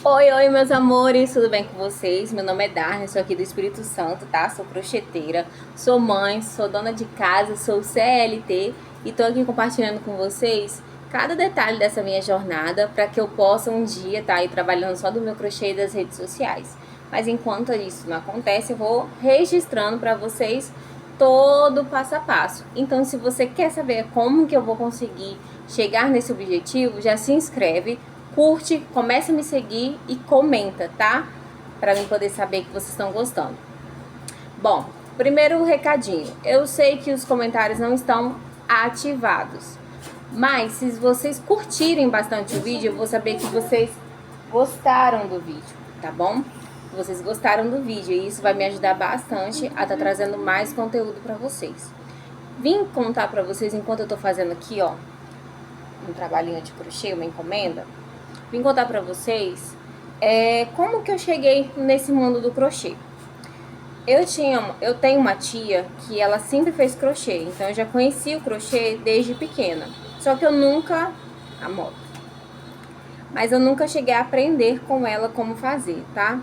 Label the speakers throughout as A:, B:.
A: Oi, oi, meus amores, tudo bem com vocês? Meu nome é Darne, sou aqui do Espírito Santo, tá? Sou crocheteira, sou mãe, sou dona de casa, sou CLT e tô aqui compartilhando com vocês cada detalhe dessa minha jornada para que eu possa um dia estar aí trabalhando só do meu crochê e das redes sociais. Mas enquanto isso não acontece, eu vou registrando para vocês todo o passo a passo. Então, se você quer saber como que eu vou conseguir chegar nesse objetivo, já se inscreve, curte, começa a me seguir e comenta, tá? Para mim poder saber que vocês estão gostando. Bom, primeiro recadinho. Eu sei que os comentários não estão ativados, mas se vocês curtirem bastante o vídeo, eu vou saber que vocês gostaram do vídeo, tá bom? Vocês gostaram do vídeo e isso vai me ajudar bastante a estar trazendo mais conteúdo para vocês. Vim contar para vocês enquanto eu tô fazendo aqui, ó, um trabalhinho de crochê, uma encomenda. Vim contar para vocês como que eu cheguei nesse mundo do crochê. Eu tenho uma tia que ela sempre fez crochê, então eu já conheci o crochê desde pequena. Só que eu nunca, a moto, mas eu nunca cheguei a aprender com ela como fazer, tá?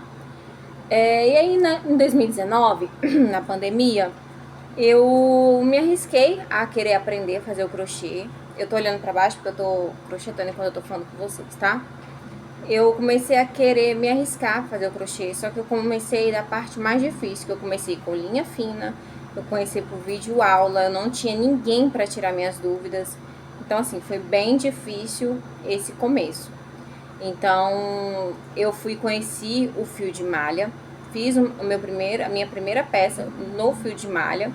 A: E aí em 2019, na pandemia, eu me arrisquei a querer aprender a fazer o crochê. Eu tô olhando pra baixo porque eu tô crochetando enquanto eu tô falando com vocês, tá? Eu comecei a querer me arriscar a fazer o crochê, só que eu comecei da parte mais difícil, que eu comecei com linha fina, eu comecei por vídeo aula, eu não tinha ninguém para tirar minhas dúvidas. Então assim, foi bem difícil esse começo. Então, eu conheci o fio de malha, fiz a minha primeira peça no fio de malha,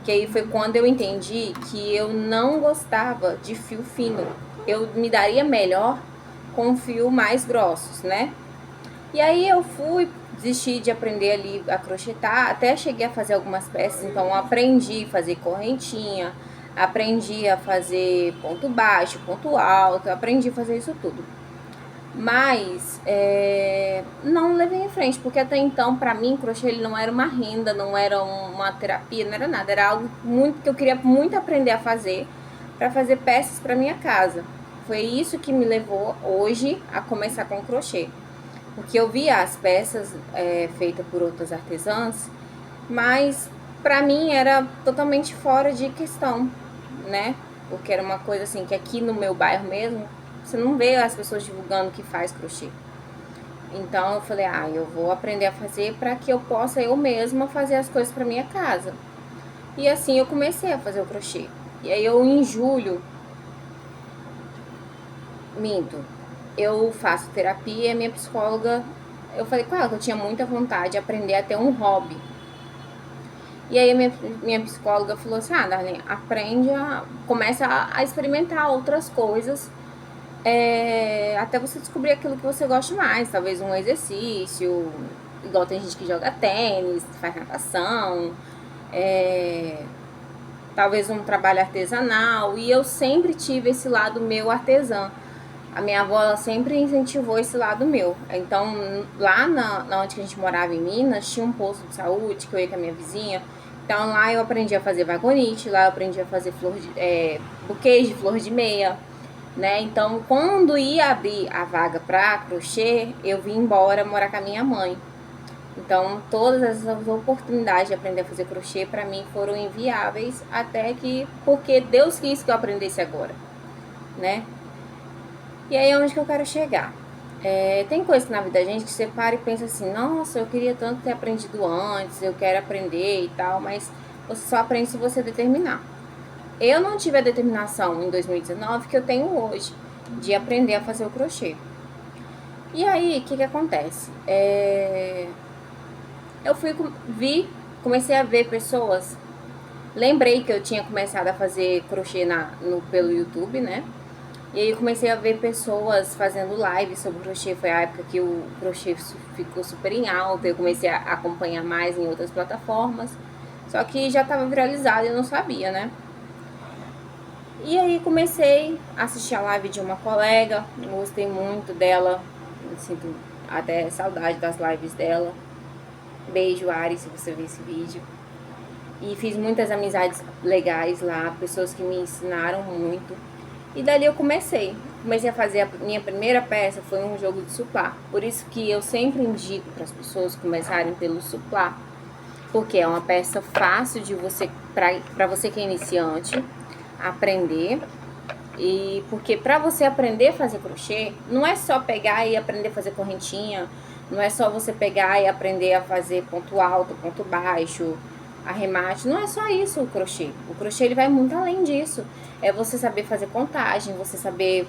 A: que aí foi quando eu entendi que eu não gostava de fio fino. Eu me daria melhor com fio mais grossos, né? E aí eu desisti de aprender ali a crochetar, até cheguei a fazer algumas peças, então eu aprendi a fazer correntinha, aprendi a fazer ponto baixo, ponto alto, aprendi a fazer isso tudo. Mas não levei em frente, porque até então, pra mim, crochê ele não era uma renda, não era uma terapia, não era nada. Era algo muito que eu queria muito aprender a fazer, para fazer peças para minha casa. Foi isso que me levou hoje a começar com crochê. Porque eu via as peças feitas por outras artesãs, mas pra mim era totalmente fora de questão, né? Porque era uma coisa assim que aqui no meu bairro mesmo, você não vê as pessoas divulgando que faz crochê. Então eu falei, eu vou aprender a fazer para que eu possa eu mesma fazer as coisas para minha casa. E assim eu comecei a fazer o crochê. E aí eu em julho, eu faço terapia e a minha psicóloga, eu falei com ela que eu tinha muita vontade de aprender a ter um hobby. E aí a minha psicóloga falou assim, Darlene, começa a experimentar outras coisas, até você descobrir aquilo que você gosta mais, talvez um exercício, igual tem gente que joga tênis, faz natação, talvez um trabalho artesanal, e eu sempre tive esse lado meu artesã. A minha avó ela sempre incentivou esse lado meu. Então, lá na onde que a gente morava em Minas, tinha um posto de saúde que eu ia com a minha vizinha. Então, lá eu aprendi a fazer vagonite, lá eu aprendi a fazer buquês de flor de meia, né? Então, quando ia abrir a vaga para crochê, eu vim embora morar com a minha mãe. Então, todas essas oportunidades de aprender a fazer crochê para mim foram inviáveis, porque Deus quis que eu aprendesse agora, né? E aí é onde que eu quero chegar. Tem coisa que na vida da gente que você para e pensa assim, nossa, eu queria tanto ter aprendido antes, eu quero aprender e tal, mas você só aprende se você determinar. Eu não tive a determinação em 2019 que eu tenho hoje, de aprender a fazer o crochê. E aí, o que acontece? Eu comecei a ver pessoas, lembrei que eu tinha começado a fazer crochê pelo YouTube, né? E aí eu comecei a ver pessoas fazendo lives sobre crochê, foi a época que o crochê ficou super em alta, eu comecei a acompanhar mais em outras plataformas, só que já estava viralizado e eu não sabia, né? E aí comecei a assistir a live de uma colega, gostei muito dela, sinto até saudade das lives dela. Beijo, Ari, se você ver esse vídeo. E fiz muitas amizades legais lá, pessoas que me ensinaram muito. E dali eu comecei comecei a fazer a minha primeira peça foi um jogo de suplá. Por isso que eu sempre indico para as pessoas começarem pelo suplá, porque é uma peça fácil de você para você que é iniciante aprender. E porque para você aprender a fazer crochê, não é só pegar e aprender a fazer correntinha, não é só você pegar e aprender a fazer ponto alto, ponto baixo, arremate, não é só isso o crochê. O crochê ele vai muito além disso. É você saber fazer contagem, você saber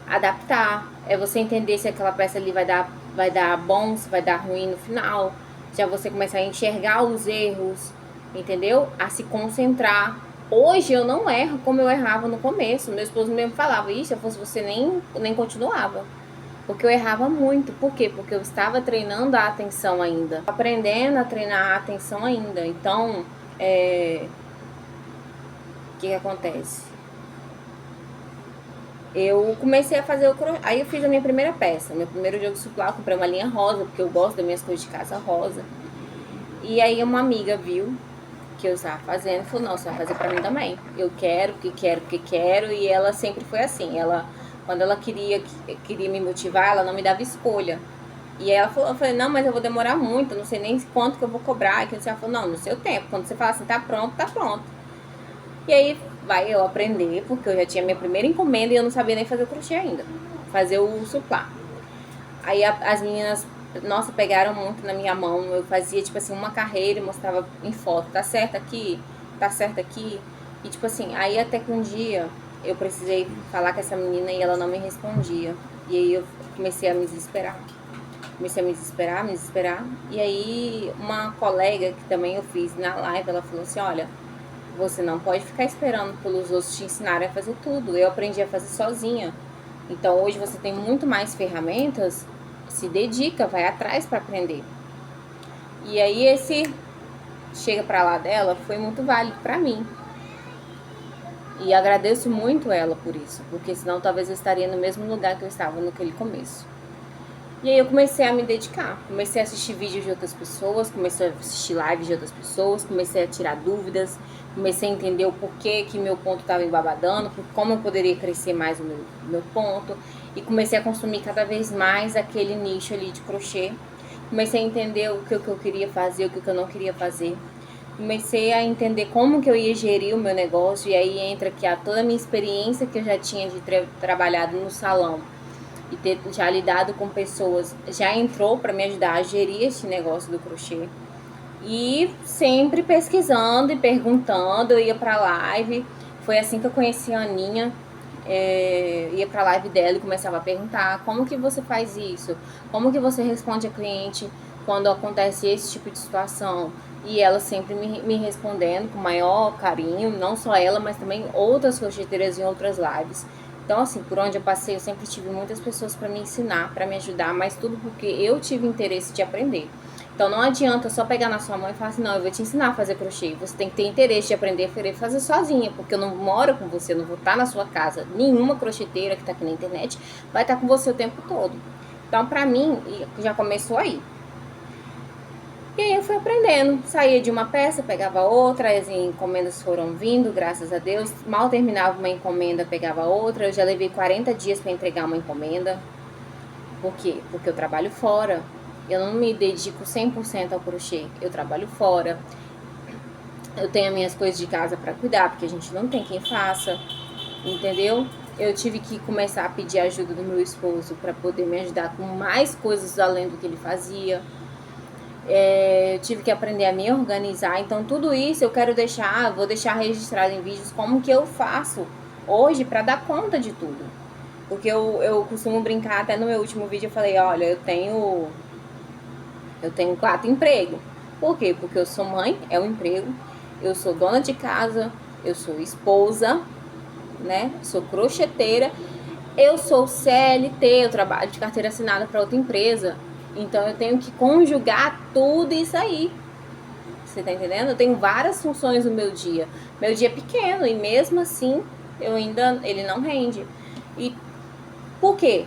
A: adaptar, é você entender se aquela peça ali vai dar bom, se vai dar ruim no final. Já você começar a enxergar os erros, entendeu? A se concentrar. Hoje eu não erro como eu errava no começo. Meu esposo mesmo falava, se eu fosse você nem continuava. Porque eu errava muito. Por quê? Porque eu estava treinando a atenção ainda. Aprendendo a treinar a atenção ainda. Então, o que acontece? Eu comecei a fazer o crochê. Aí eu fiz a minha primeira peça. Meu primeiro jogo suplá, eu comprei uma linha rosa, porque eu gosto das minhas coisas de casa rosa. E aí uma amiga viu que eu estava fazendo, falou, não, você vai fazer pra mim também. Eu quero, porque quero, porque quero. E ela sempre foi assim, quando ela queria me motivar, ela não me dava escolha. E aí ela falou, eu falei, não, mas eu vou demorar muito, eu não sei nem quanto que eu vou cobrar. E ela falou, não, no seu tempo. Quando você fala assim, tá pronto, tá pronto. E aí vai eu aprender, porque eu já tinha minha primeira encomenda e eu não sabia nem fazer o crochê ainda. Fazer o suplá. Aí as meninas, nossa, pegaram muito na minha mão. Eu fazia, tipo assim, uma carreira e mostrava em foto. Tá certo aqui? Tá certo aqui? E, tipo assim, aí até que um dia eu precisei falar com essa menina e ela não me respondia. E aí eu comecei a me desesperar. Comecei a me desesperar. E aí uma colega que também eu fiz na live, ela falou assim, olha, você não pode ficar esperando pelos outros te ensinarem a fazer tudo. Eu aprendi a fazer sozinha. Então hoje você tem muito mais ferramentas, se dedica, vai atrás para aprender. E aí esse chega pra lá dela foi muito válido para mim. E agradeço muito ela por isso, porque senão talvez eu estaria no mesmo lugar que eu estava naquele começo. E aí eu comecei a me dedicar, comecei a assistir vídeos de outras pessoas, comecei a assistir lives de outras pessoas, comecei a tirar dúvidas, comecei a entender o porquê que meu ponto estava embabadando, como eu poderia crescer mais o meu ponto, e comecei a consumir cada vez mais aquele nicho ali de crochê. Comecei a entender o que eu queria fazer, o que eu não queria fazer. Comecei a entender como que eu ia gerir o meu negócio, e aí entra que toda a minha experiência que eu já tinha de trabalhado no salão e ter já lidado com pessoas, já entrou para me ajudar a gerir esse negócio do crochê. E sempre pesquisando e perguntando, eu ia pra live. Foi assim que eu conheci a Aninha. Ia pra live dela e começava a perguntar, como que você faz isso? Como que você responde a cliente quando acontece esse tipo de situação? E ela sempre me respondendo com maior carinho, não só ela, mas também outras crocheteiras em outras lives. Então, assim, por onde eu passei, eu sempre tive muitas pessoas para me ensinar, para me ajudar, mas tudo porque eu tive interesse de aprender. Então, não adianta só pegar na sua mão e falar assim, não, eu vou te ensinar a fazer crochê. Você tem que ter interesse de aprender a querer fazer sozinha, porque eu não moro com você, eu não vou estar na sua casa. Nenhuma crocheteira que está aqui na internet vai estar com você o tempo todo. Então, pra mim, já começou aí. E aí eu fui aprendendo, saía de uma peça, pegava outra, as encomendas foram vindo, graças a Deus. Mal terminava uma encomenda, pegava outra. Eu já levei 40 dias para entregar uma encomenda. Por quê? Porque eu trabalho fora. Eu não me dedico 100% ao crochê, eu trabalho fora. Eu tenho as minhas coisas de casa para cuidar, porque a gente não tem quem faça, entendeu? Eu tive que começar a pedir ajuda do meu esposo para poder me ajudar com mais coisas além do que ele fazia. Eu tive que aprender a me organizar. Então tudo isso eu quero vou deixar registrado em vídeos como que eu faço hoje para dar conta de tudo. Porque eu costumo brincar, até no meu último vídeo eu falei, olha, eu tenho 4 empregos. Por quê? Porque eu sou mãe, é um emprego, eu sou dona de casa, eu sou esposa, né? Sou crocheteira, eu sou CLT, eu trabalho de carteira assinada para outra empresa. Então eu tenho que conjugar tudo isso aí. Você tá entendendo? Eu tenho várias funções no meu dia. Meu dia é pequeno e mesmo assim ele não rende. E por quê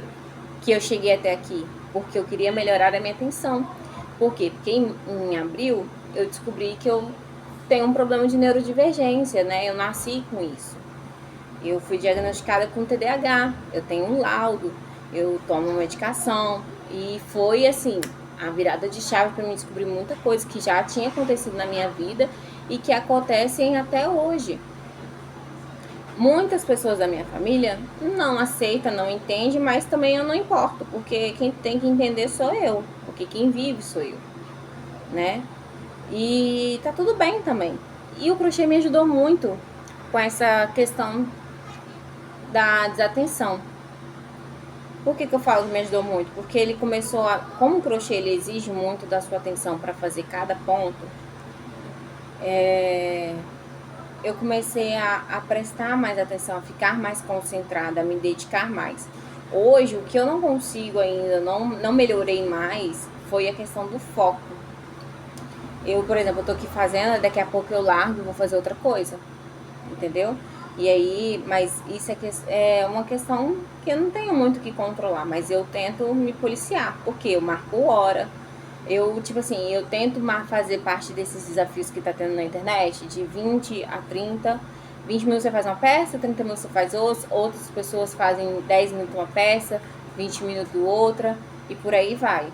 A: que eu cheguei até aqui? Porque eu queria melhorar a minha atenção. Por quê? Porque em abril eu descobri que eu tenho um problema de neurodivergência, né? Eu nasci com isso. Eu fui diagnosticada com TDAH, eu tenho um laudo, eu tomo medicação e foi assim, a virada de chave para mim descobrir muita coisa que já tinha acontecido na minha vida e que acontecem até hoje. Muitas pessoas da minha família não aceitam, não entendem, mas também eu não importo, porque quem tem que entender sou eu, porque quem vive sou eu, né? E tá tudo bem também. E o crochê me ajudou muito com essa questão da desatenção. Por que eu falo que me ajudou muito? Porque ele começou a... Como o crochê ele exige muito da sua atenção para fazer cada ponto, eu comecei a prestar mais atenção, a ficar mais concentrada, a me dedicar mais. Hoje, o que eu não consigo ainda, não melhorei mais, foi a questão do foco. Eu, por exemplo, eu tô aqui fazendo, daqui a pouco eu largo e vou fazer outra coisa, entendeu? E aí, mas isso é uma questão que eu não tenho muito o que controlar, mas eu tento me policiar, porque eu marco hora, eu, tipo assim, eu tento fazer parte desses desafios que tá tendo na internet, de 20 a 30, 20 minutos você faz uma peça, 30 minutos você faz outras pessoas fazem 10 minutos uma peça, 20 minutos outra, e por aí vai.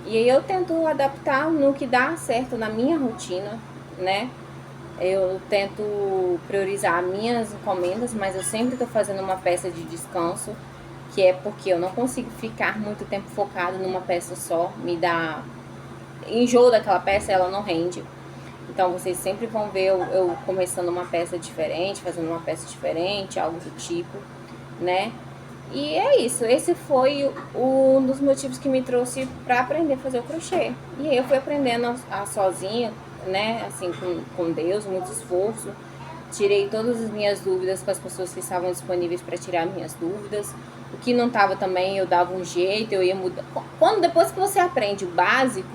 A: E aí eu tento adaptar no que dá certo na minha rotina, né? Eu tento priorizar minhas encomendas, mas eu sempre tô fazendo uma peça de descanso, que é porque eu não consigo ficar muito tempo focado numa peça só, me dá enjoo daquela peça, ela não rende. Então vocês sempre vão ver eu começando uma peça diferente, fazendo uma peça diferente, algo do tipo, né? E é isso, esse foi um dos motivos que me trouxe para aprender a fazer o crochê. E aí eu fui aprendendo a sozinha, né, assim, com Deus, muito esforço. Tirei todas as minhas dúvidas com as pessoas que estavam disponíveis para tirar minhas dúvidas. O que não estava também, eu dava um jeito, eu ia mudar. Depois que você aprende o básico,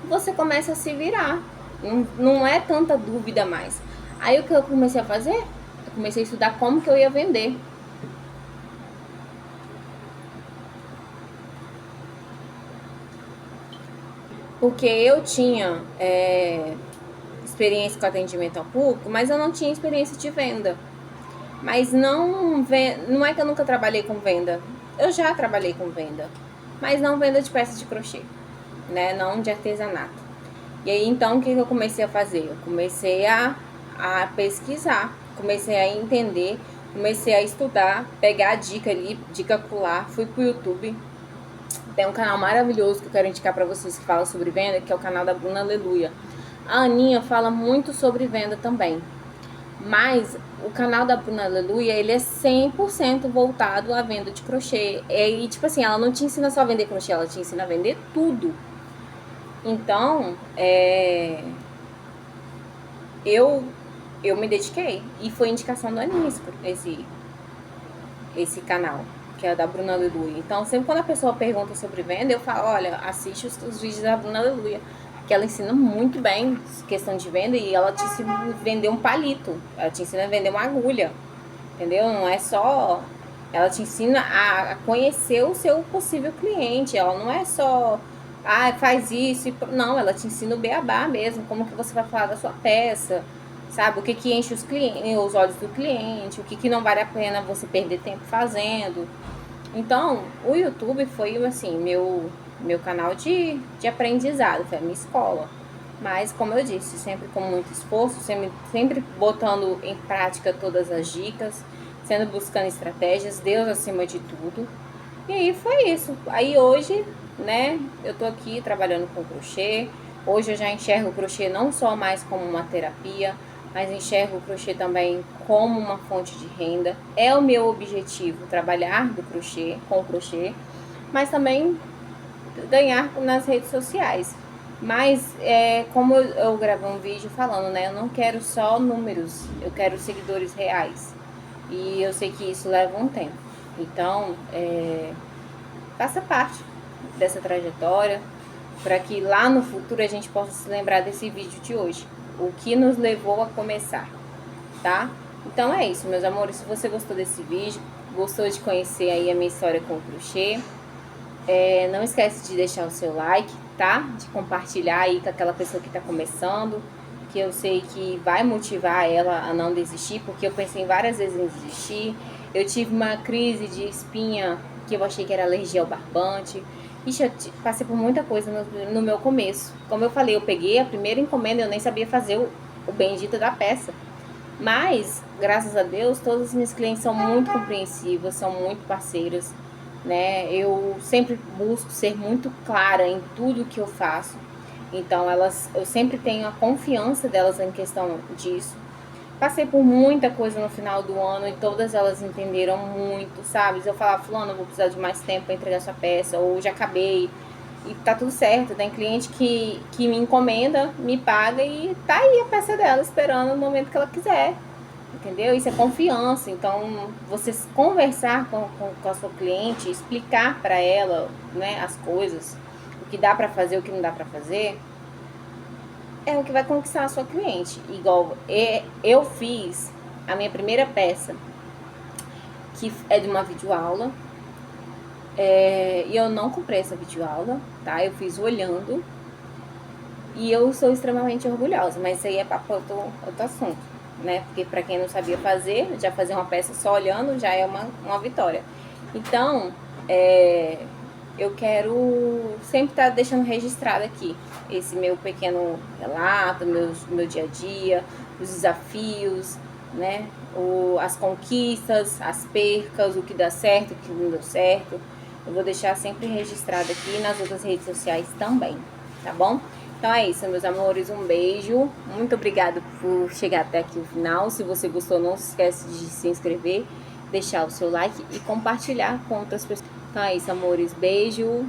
A: você começa a se virar. Não é tanta dúvida mais. Aí o que eu comecei a fazer? Eu comecei a estudar como que eu ia vender. Porque eu tinha experiência com atendimento ao público, mas eu não tinha experiência de venda. Mas não é que eu nunca trabalhei com venda. Eu já trabalhei com venda, mas não venda de peças de crochê, né? Não de artesanato. E aí, então, o que eu comecei a fazer? Eu comecei a pesquisar, comecei a entender, comecei a estudar, pegar a dica ali, dica acolá, fui pro YouTube. Tem um canal maravilhoso que eu quero indicar pra vocês que fala sobre venda, que é o canal da Bruna Aleluia. A Aninha fala muito sobre venda também. Mas o canal da Bruna Aleluia, ele é 100% voltado à venda de crochê. E tipo assim, ela não te ensina só a vender crochê, ela te ensina a vender tudo. Então, eu me dediquei. E foi indicação do Aninha esse canal, que é da Bruna Aleluia. Então, sempre quando a pessoa pergunta sobre venda, eu falo, olha, assiste os vídeos da Bruna Aleluia, que ela ensina muito bem questão de venda e ela te ensina a vender um palito, ela te ensina a vender uma agulha, entendeu? Não é só... Ela te ensina a conhecer o seu possível cliente, ela não é só... Ah, faz isso. Não, ela te ensina o beabá mesmo, como que você vai falar da sua peça, sabe? O que que enche os olhos do cliente, o que que não vale a pena você perder tempo fazendo. Então, o YouTube foi, assim, meu canal de aprendizado, foi a minha escola. Mas, como eu disse, sempre com muito esforço, sempre botando em prática todas as dicas, sempre buscando estratégias, Deus acima de tudo. E aí foi isso. Aí hoje, né, eu tô aqui trabalhando com crochê. Hoje eu já enxergo o crochê não só mais como uma terapia, mas enxergo o crochê também como uma fonte de renda. É o meu objetivo trabalhar com o crochê, mas também ganhar nas redes sociais. Mas como eu gravei um vídeo falando, né, eu não quero só números, eu quero seguidores reais. E eu sei que isso leva um tempo. Então, faça parte dessa trajetória, para que lá no futuro a gente possa se lembrar desse vídeo de hoje, o que nos levou a começar, tá? Então é isso, meus amores, se você gostou desse vídeo, gostou de conhecer aí a minha história com o crochê, não esquece de deixar o seu like, tá? De compartilhar aí com aquela pessoa que tá começando, que eu sei que vai motivar ela a não desistir, porque eu pensei várias vezes em desistir. Eu tive uma crise de espinha que eu achei que era alergia ao barbante. Ixi, eu passei por muita coisa no meu começo. Como eu falei, eu peguei a primeira encomenda, eu nem sabia fazer o bendito da peça. Mas, graças a Deus, todas as minhas clientes são muito compreensivas, são muito parceiras, né? Eu sempre busco ser muito clara em tudo que eu faço. Então, eu sempre tenho a confiança delas em questão disso. Passei por muita coisa no final do ano e todas elas entenderam muito, sabe? Eu falava, fulano, eu vou precisar de mais tempo para entregar sua peça, ou já acabei. E tá tudo certo. Tem cliente que me encomenda, me paga e tá aí a peça dela esperando no momento que ela quiser. Entendeu? Isso é confiança. Então, você conversar com a sua cliente, explicar para ela, né, as coisas, o que dá para fazer, o que não dá para fazer, é o que vai conquistar a sua cliente. Igual eu fiz a minha primeira peça, que é de uma videoaula, e eu não comprei essa videoaula, tá? Eu fiz olhando e eu sou extremamente orgulhosa, mas isso aí é para outro assunto, né? Porque para quem não sabia fazer, já fazer uma peça só olhando já é uma vitória. Então, eu quero sempre estar deixando registrado aqui esse meu pequeno relato, meu dia a dia, os desafios, né? As conquistas, as percas, o que dá certo, o que não deu certo. Eu vou deixar sempre registrado aqui nas outras redes sociais também, tá bom? Então é isso, meus amores, um beijo. Muito obrigada por chegar até aqui no final. Se você gostou, não se esquece de se inscrever, deixar o seu like e compartilhar com outras pessoas. Então é isso, amores. Beijo.